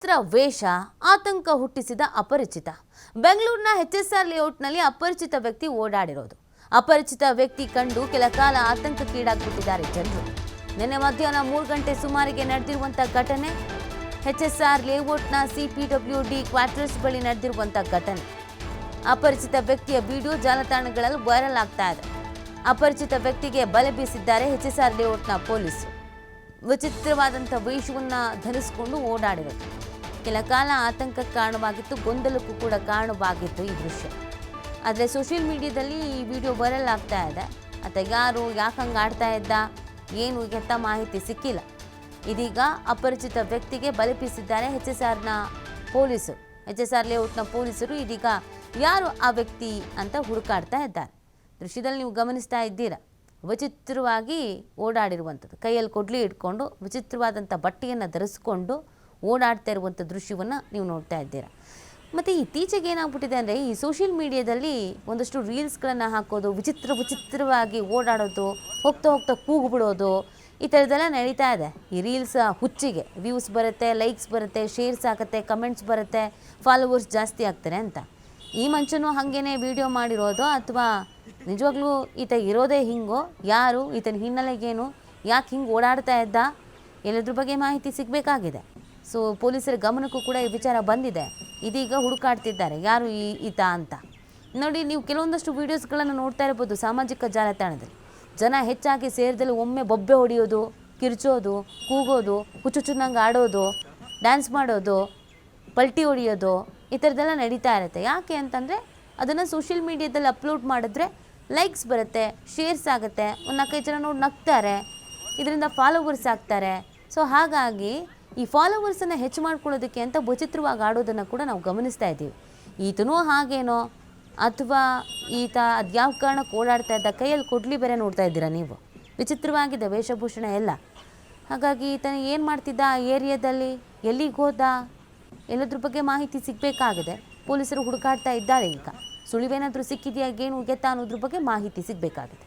ವೇಷ ಆತಂಕ ಹುಟ್ಟಿಸಿದ ಅಪರಿಚಿತ ಬೆಂಗಳೂರಿನ ಎಚ್ಎಸ್ಆರ್ ಲೇಔಟ್ನಲ್ಲಿ ಅಪರಿಚಿತ ವ್ಯಕ್ತಿ ಓಡಾಡಿರೋದು. ಅಪರಿಚಿತ ವ್ಯಕ್ತಿ ಕಂಡು ಕೆಲ ಕಾಲ ಆತಂಕಕ್ಕೀಡಾಗಿಬಿಟ್ಟಿದ್ದಾರೆ ಜನರು. ನಿನ್ನೆ ಮಧ್ಯಾಹ್ನ 3 ಗಂಟೆ ಸುಮಾರಿಗೆ ನಡೆದಿರುವಂತ ಘಟನೆ ಎಚ್ಎಸ್ಆರ್ ಲೇಔಟ್ನ ಸಿಪಿಡಬ್ಲ್ಯೂಡಿ ಕ್ವಾರ್ಟರ್ಸ್ ಬಳಿ ನಡೆದಿರುವಂತ ಘಟನೆ. ಅಪರಿಚಿತ ವ್ಯಕ್ತಿಯ ವಿಡಿಯೋ ಜಾಲತಾಣಗಳಲ್ಲಿ ವೈರಲ್ ಆಗ್ತಾ ಇದೆ. ಅಪರಿಚಿತ ವ್ಯಕ್ತಿಗೆ ಬಲೆ ಬೀಸಿದ್ದಾರೆ ಎಚ್ಎಸ್ಆರ್ ಲೇಔಟ್ನ ಪೊಲೀಸರು. ವಿಚಿತ್ರವಾದಂಥ ವೇಷವನ್ನ ಧರಿಸಿಕೊಂಡು ಓಡಾಡಿರೋದು ಕೆಲ ಕಾಲ ಆತಂಕಕ್ಕೆ ಕಾರಣವಾಗಿತ್ತು, ಗೊಂದಲಕ್ಕೂ ಕೂಡ ಕಾರಣವಾಗಿತ್ತು ಈ ದೃಶ್ಯ. ಆದರೆ ಸೋಷಿಯಲ್ ಮೀಡಿಯಾದಲ್ಲಿ ಈ ವಿಡಿಯೋ ವೈರಲ್ ಆಗ್ತಾ ಇದೆ. ಅಥವಾ ಯಾರು ಯಾಕೆ ಹಂಗೆ ಆಡ್ತಾ ಇದ್ದ ಏನು ಎತ್ತ ಮಾಹಿತಿ ಸಿಕ್ಕಿಲ್ಲ. ಇದೀಗ ಅಪರಿಚಿತ ವ್ಯಕ್ತಿಗೆ ಬಲೆ ಬೀಸಿದ್ದಾರೆ ಎಚ್ಎಸ್ಆರ್ನ ಪೊಲೀಸರು. ಎಚ್ಎಸ್ಆರ್ ಲೇಔಟ್ನ ಪೊಲೀಸರು ಇದೀಗ ಯಾರು ಆ ವ್ಯಕ್ತಿ ಅಂತ ಹುಡುಕಾಡ್ತಾ ಇದ್ದಾರೆ. ದೃಶ್ಯದಲ್ಲಿ ನೀವು ಗಮನಿಸ್ತಾ ಇದ್ದೀರಾ, ವಿಚಿತ್ರವಾಗಿ ಓಡಾಡಿರುವಂಥದ್ದು, ಕೈಯಲ್ಲಿ ಕೊಡ್ಲಿ ಇಟ್ಕೊಂಡು ವಿಚಿತ್ರವಾದಂಥ ಬಟ್ಟೆಯನ್ನು ಧರಿಸ್ಕೊಂಡು ಓಡಾಡ್ತಾ ಇರುವಂಥ ದೃಶ್ಯವನ್ನು ನೀವು ನೋಡ್ತಾ ಇದ್ದೀರಾ. ಮತ್ತು ಇತ್ತೀಚೆಗೆ ಏನಾಗ್ಬಿಟ್ಟಿದೆ ಅಂದರೆ, ಈ ಸೋಷಿಯಲ್ ಮೀಡಿಯಾದಲ್ಲಿ ಒಂದಷ್ಟು ರೀಲ್ಸ್ಗಳನ್ನು ಹಾಕೋದು, ವಿಚಿತ್ರವಾಗಿ ಓಡಾಡೋದು, ಹೋಗ್ತಾ ಕೂಗು ಬಿಡೋದು, ಈ ಥರದ್ದೆಲ್ಲ ನಡೀತಾ ಇದೆ. ಈ ರೀಲ್ಸ್ ಹುಚ್ಚಿಗೆ ವ್ಯೂಸ್ ಬರುತ್ತೆ, ಲೈಕ್ಸ್ ಬರುತ್ತೆ, ಶೇರ್ಸ್ ಆಗುತ್ತೆ, ಕಮೆಂಟ್ಸ್ ಬರುತ್ತೆ, ಫಾಲೋವರ್ಸ್ ಜಾಸ್ತಿ ಆಗ್ತಾರೆ ಅಂತ. ಈ ಮನುಷ್ಯನು ಹಾಗೇನೆ ವಿಡಿಯೋ ಮಾಡಿರೋದು ಅಥವಾ ನಿಜವಾಗ್ಲೂ ಈತ ಇರೋದೇ ಹಿಂಗೋ, ಯಾರು ಈತನ ಹಿನ್ನೆಲೆಗೇನು, ಯಾಕೆ ಹಿಂಗೆ ಓಡಾಡ್ತಾ ಇದ್ದ, ಎಲ್ಲದ್ರ ಬಗ್ಗೆ ಮಾಹಿತಿ ಸಿಗಬೇಕಾಗಿದೆ. ಸೊ ಪೊಲೀಸರ ಗಮನಕ್ಕೂ ಕೂಡ ಈ ವಿಚಾರ ಬಂದಿದೆ. ಇದೀಗ ಹುಡುಕಾಡ್ತಿದ್ದಾರೆ ಯಾರು ಈತ ಅಂತ. ನೋಡಿ, ನೀವು ಕೆಲವೊಂದಷ್ಟು ವೀಡಿಯೋಸ್ಗಳನ್ನು ನೋಡ್ತಾ ಇರ್ಬೋದು ಸಾಮಾಜಿಕ ಜಾಲತಾಣದಲ್ಲಿ. ಜನ ಹೆಚ್ಚಾಗಿ ಸೇರಿದಲ್ಲಿ ಒಮ್ಮೆ ಬೊಬ್ಬೆ ಹೊಡೆಯೋದು, ಕಿರ್ಚೋದು, ಕೂಗೋದು, ಹುಚ್ಚುಚ್ಚುನ್ನಂಗೆ ಆಡೋದು, ಡ್ಯಾನ್ಸ್ ಮಾಡೋದು, ಪಲ್ಟಿ ಹೊಡೆಯೋದು, ಈ ಥರದ್ದೆಲ್ಲ ನಡೀತಾ ಇರುತ್ತೆ. ಯಾಕೆ ಅಂತಂದರೆ ಅದನ್ನು ಸೋಷಿಯಲ್ ಮೀಡಿಯಾದಲ್ಲಿ ಅಪ್ಲೋಡ್ ಮಾಡಿದ್ರೆ ಲೈಕ್ಸ್ ಬರುತ್ತೆ, ಶೇರ್ಸ್ ಆಗುತ್ತೆ, ಒಂದು 4-5 ಜನ ನೋಡಿ ನಗ್ತಾರೆ, ಇದರಿಂದ ಫಾಲೋವರ್ಸ್ ಆಗ್ತಾರೆ. ಸೊ ಹಾಗಾಗಿ ಈ ಫಾಲೋವರ್ಸನ್ನು ಹೆಚ್ಚು ಮಾಡ್ಕೊಳ್ಳೋದಕ್ಕೆ ಅಂತ ವಿಚಿತ್ರವಾಗಿ ಆಡೋದನ್ನು ಕೂಡ ನಾವು ಗಮನಿಸ್ತಾ ಇದ್ದೀವಿ. ಈತನೂ ಹಾಗೇನೋ ಅಥವಾ ಈತ ಅದು ಯಾವ ಕಾರಣಕ್ಕೆ ಓಡಾಡ್ತಾ ಇದ್ದ, ಕೈಯಲ್ಲಿ ಕೊಡ್ಲಿ ಬೇರೆ ನೋಡ್ತಾ ಇದ್ದೀರಾ ನೀವು, ವಿಚಿತ್ರವಾಗಿದೆ ವೇಷಭೂಷಣ ಎಲ್ಲ. ಹಾಗಾಗಿ ಈತನ ಏನು ಮಾಡ್ತಿದ್ದ ಆ ಏರಿಯಾದಲ್ಲಿ, ಎಲ್ಲಿಗೆ ಹೋದ, ಎಲ್ಲದ್ರ ಬಗ್ಗೆ ಮಾಹಿತಿ ಸಿಗಬೇಕಾಗಿದೆ. ಪೊಲೀಸರು ಹುಡುಕಾಡ್ತಾ ಇದ್ದಾರೆ. ಈಗ ಸುಳಿವೇನಾದರೂ ಸಿಕ್ಕಿದೆಯಾ, ಏನು ಗೆತ್ತಾ ಅನ್ನೋದ್ರ ಬಗ್ಗೆ ಮಾಹಿತಿ ಸಿಗಬೇಕಾಗಿದೆ.